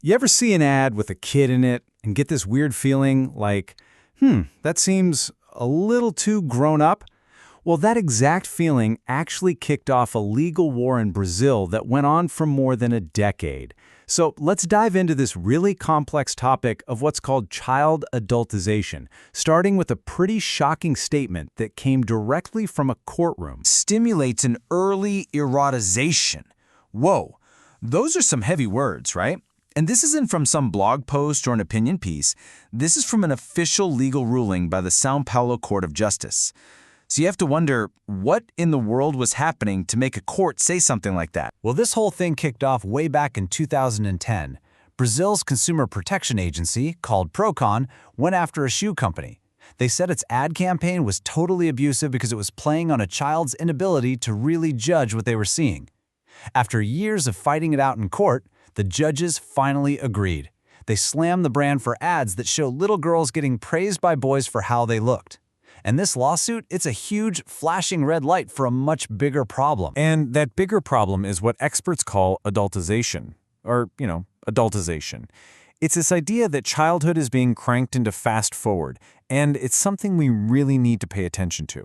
You ever see an ad with a kid in it and get this weird feeling like, that seems a little too grown up? Well, that exact feeling actually kicked off a legal war in Brazil that went on for more than a decade. So let's dive into this really complex topic of what's called child adultization, starting with a pretty shocking statement that came directly from a courtroom. Stimulates an early erotization. Whoa, those are some heavy words, right? And this isn't from some blog post or an opinion piece. This is from an official legal ruling by the São Paulo Court of Justice. So you have to wonder, what in the world was happening to make a court say something like that? Well, this whole thing kicked off way back in 2010. Brazil's consumer protection agency, called Procon, went after a shoe company. They said its ad campaign was totally abusive because it was playing on a child's inability to really judge what they were seeing. After years of fighting it out in court, the judges finally agreed. They slammed the brand for ads that show little girls getting praised by boys for how they looked. And this lawsuit, it's a huge, flashing red light for a much bigger problem. And that bigger problem is what experts call adultization, or, adultization. It's this idea that childhood is being cranked into fast forward, and it's something we really need to pay attention to.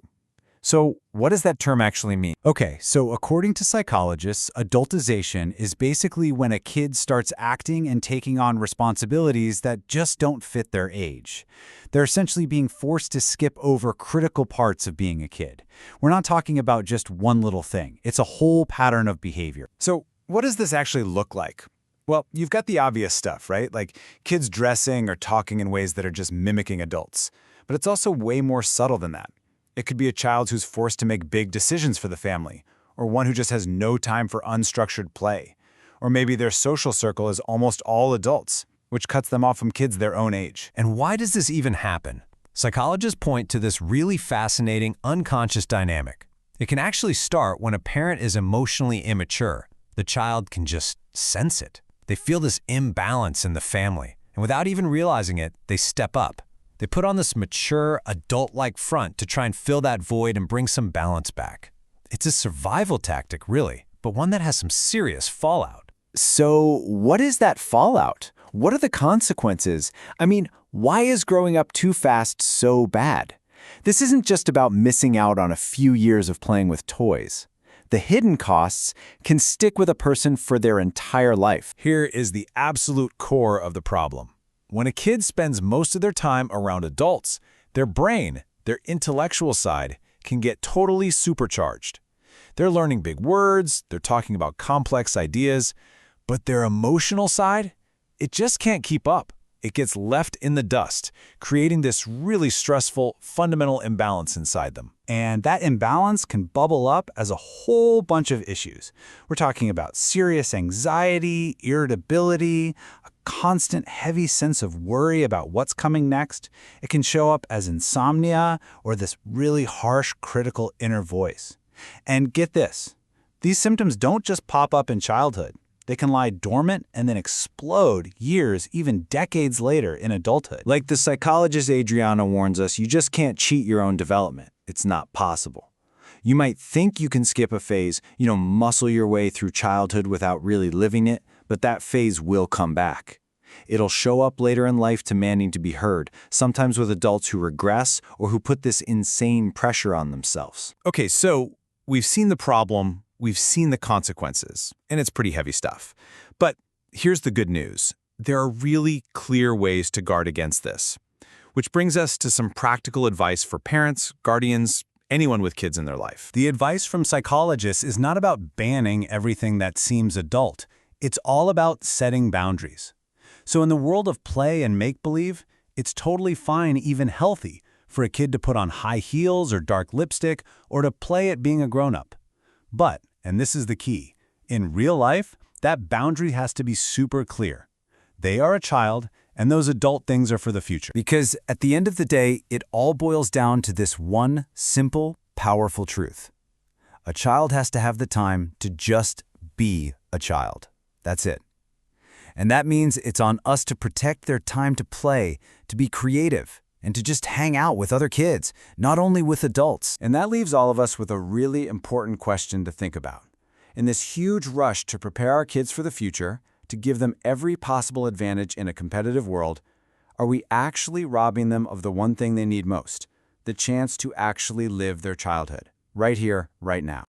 So what does that term actually mean? Okay, so according to psychologists, adultization is basically when a kid starts acting and taking on responsibilities that just don't fit their age. They're essentially being forced to skip over critical parts of being a kid. We're not talking about just one little thing. It's a whole pattern of behavior. So what does this actually look like? Well, you've got the obvious stuff, right? Like kids dressing or talking in ways that are just mimicking adults. But it's also way more subtle than that. It could be a child who's forced to make big decisions for the family, or one who just has no time for unstructured play. Or maybe their social circle is almost all adults, which cuts them off from kids their own age. And why does this even happen? Psychologists point to this really fascinating unconscious dynamic. It can actually start when a parent is emotionally immature. The child can just sense it. They feel this imbalance in the family, and without even realizing it, they step up. They put on this mature, adult-like front to try and fill that void and bring some balance back. It's a survival tactic, really, but one that has some serious fallout. So what is that fallout? What are the consequences? I mean, why is growing up too fast so bad? This isn't just about missing out on a few years of playing with toys. The hidden costs can stick with a person for their entire life. Here is the absolute core of the problem. When a kid spends most of their time around adults, their brain, their intellectual side, can get totally supercharged. They're learning big words, they're talking about complex ideas, but their emotional side, it just can't keep up. It gets left in the dust, creating this really stressful, fundamental imbalance inside them. And that imbalance can bubble up as a whole bunch of issues. We're talking about serious anxiety, irritability, a constant heavy sense of worry about what's coming next. It can show up as insomnia or this really harsh, critical inner voice. And get this, these symptoms don't just pop up in childhood. They can lie dormant and then explode years, even decades later in adulthood. Like the psychologist Adriana warns us, you just can't cheat your own development. It's not possible. You might think you can skip a phase, muscle your way through childhood without really living it, but that phase will come back. It'll show up later in life demanding to be heard, sometimes with adults who regress or who put this insane pressure on themselves. Okay, so we've seen the problem, we've seen the consequences, and it's pretty heavy stuff. But here's the good news. There are really clear ways to guard against this. Which brings us to some practical advice for parents, guardians, anyone with kids in their life. The advice from psychologists is not about banning everything that seems adult. It's all about setting boundaries. So in the world of play and make-believe, it's totally fine, even healthy, for a kid to put on high heels or dark lipstick or to play at being a grown-up. But, and this is the key, in real life, that boundary has to be super clear. They are a child, and those adult things are for the future. Because at the end of the day, it all boils down to this one simple, powerful truth. A child has to have the time to just be a child. That's it. And that means it's on us to protect their time to play, to be creative, and to just hang out with other kids, not only with adults. And that leaves all of us with a really important question to think about. In this huge rush to prepare our kids for the future, to give them every possible advantage in a competitive world, are we actually robbing them of the one thing they need most, the chance to actually live their childhood, right here, right now?